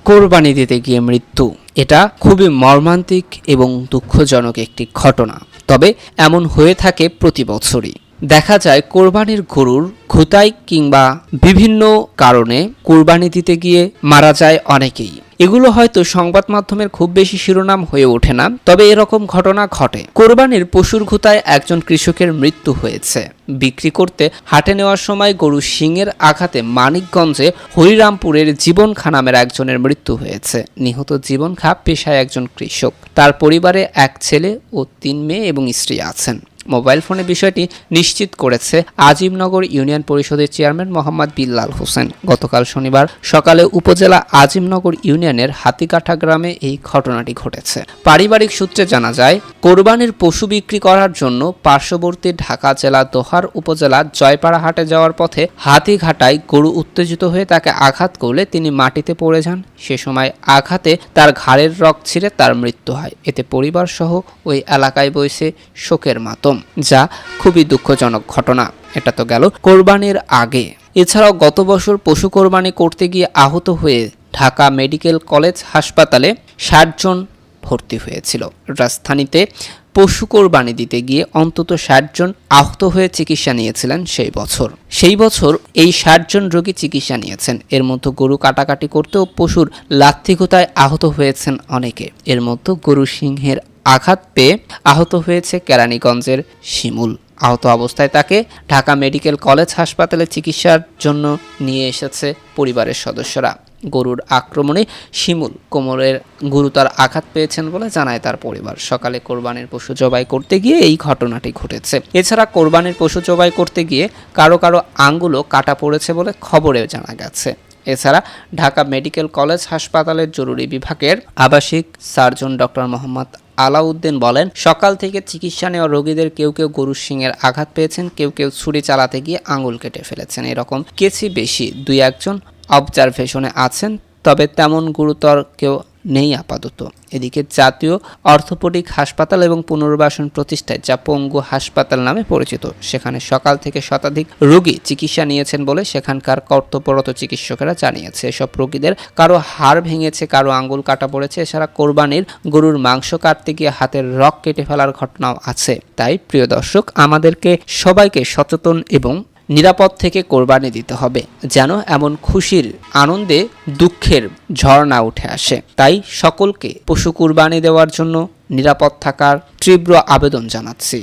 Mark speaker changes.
Speaker 1: কোরবানি দিতে গিয়ে মৃত্যু। এটা খুবই মর্মান্তিক এবং দুঃখজনক একটি ঘটনা। তবে এমন হয়ে থাকে প্রতি বছরই। দেখা যায় কোরবানির গরুর খুঁতাই কিংবা বিভিন্ন কারণে কোরবানি দিতে গিয়ে মারা যায় অনেকেই। এগুলো হয়তো সংবাদ মাধ্যমের খুব বেশি শিরোনাম হয়ে ওঠে না, তবে এরকম ঘটনা ঘটে। কোরবানির পশুর খুঁতায় একজন কৃষকের মৃত্যু হয়েছে। বিক্রি করতে হাটে নেওয়ার সময় গরু শিংয়ের আঘাতে মানিকগঞ্জে হরিরামপুরের জীবন খা নামের একজনের মৃত্যু হয়েছে। নিহত জীবন খা পেশায় একজন কৃষক। তার পরিবারে এক ছেলে ও 3 মেয়ে এবং স্ত্রী আছেন। মোবাইল ফোনে বিষয়টি নিশ্চিত করেছে আজিমনগর ইউনিয়ন পরিষদের চেয়ারম্যান মোহাম্মদ বিল্লাল হোসেন। গতকাল শনিবার সকালে উপজেলা আজিমনগর ইউনিয়নের হাতিকাঠা গ্রামে এই ঘটনাটি ঘটেছে। পারিবারিক সূত্রে জানা যায়, কোরবানির পশু বিক্রি করার জন্য পার্শ্ববর্তী ঢাকা জেলা দোহার উপজেলা জয়পাড়া হাটে যাওয়ার পথে হাতিঘাটায় গরু উত্তেজিত হয়ে তাকে আঘাত করলে তিনি মাটিতে পড়ে যান। সে সময় আঘাতে তার ঘাড়ের রগ ছিঁড়ে তার মৃত্যু হয়। এতে পরিবার সহ ওই এলাকায় বইছে শোকের মাতম, যা খুবই দুঃখজনক ঘটনা। এটা তো গেল কোরবানির আগে। এছাড়াও গত বছর পশু কোরবানি করতে গিয়ে আহত হয়ে ঢাকা মেডিকেল কলেজ হাসপাতালে 60 জন ভর্তি হয়েছিল। রাজধানীতে পশু কোরবানি দিতে গিয়ে অন্তত 60 জন আহত হয়ে চিকিৎসা নিয়েছিলেন সেই বছর এই 60 জন রোগী চিকিৎসা নিয়েছেন। এর মধ্যে গরু কাটাকাটি করতেও পশুর লাথিঘুতায় আহত হয়েছেন অনেকে। এর মধ্যে গরু সিংহের আঘাত পেয়ে আহত হয়েছে কেরানীগঞ্জের শিমুল। আহত অবস্থায় তাকে ঢাকা মেডিকেল কলেজ হাসপাতালে চিকিৎসার জন্য নিয়ে এসেছে পরিবারের সদস্যরা। গরুর আক্রমণে শিমুল কোমরের গুরুতর আঘাত পেয়েছেন বলে জানায় তার পরিবার। সকালে কোরবানির পশু জবাই করতে গিয়ে এই ঘটনাটি ঘটেছে। এছাড়া কোরবানির পশু জবাই করতে গিয়ে কারো আঙ্গুলও কাটা পড়েছে বলে খবরে জানা গেছে। এছাড়া ঢাকা মেডিকেল কলেজ হাসপাতালের জরুরি বিভাগের আবাসিক সার্জন ডক্টর মোহাম্মদ আলাউদ্দিন বলেন, সকাল থেকে চিকিৎসা নেওয়া রোগীদের কেউ গরুর শিংয়ের আঘাত পেয়েছেন, কেউ ছুরি চালাতে গিয়ে আঙুল কেটে ফেলেছেন। এরকম কেসই বেশি। 2-1 জন অবজারভেশনে আছেন, তবে তেমন গুরুতর কেউ নেই আপাতত। এদিকে জাতীয় অর্থোপেডিক হাসপাতাল এবং পুনর্বাসন প্রতিষ্ঠায়, যা পঙ্গু হাসপাতাল নামে পরিচিত, সেখানে সকাল থেকে শতাধিক রোগী চিকিৎসা নিয়েছেন বলে সেখানকার কর্তব্যরত চিকিৎসকেরা জানিয়েছে। এসব রোগীদের কারো হাড় ভেঙেছে, কারো আঙ্গুল কাটা পড়েছে। এছাড়া কোরবানির গরুর মাংস কাটতে গিয়ে হাতের রগ কেটে ফেলার ঘটনাও আছে। তাই প্রিয় দর্শক, আমাদেরকে সবাইকে সচেতন এবং নিরাপদ থেকে কোরবানি দিতে হবে, যেন এমন খুশির আনন্দে দুঃখের ঝড় না উঠে আসে। তাই সকলকে পশু কোরবানি দেওয়ার জন্য নিরাপদ থাকার তীব্র আবেদন জানাচ্ছি।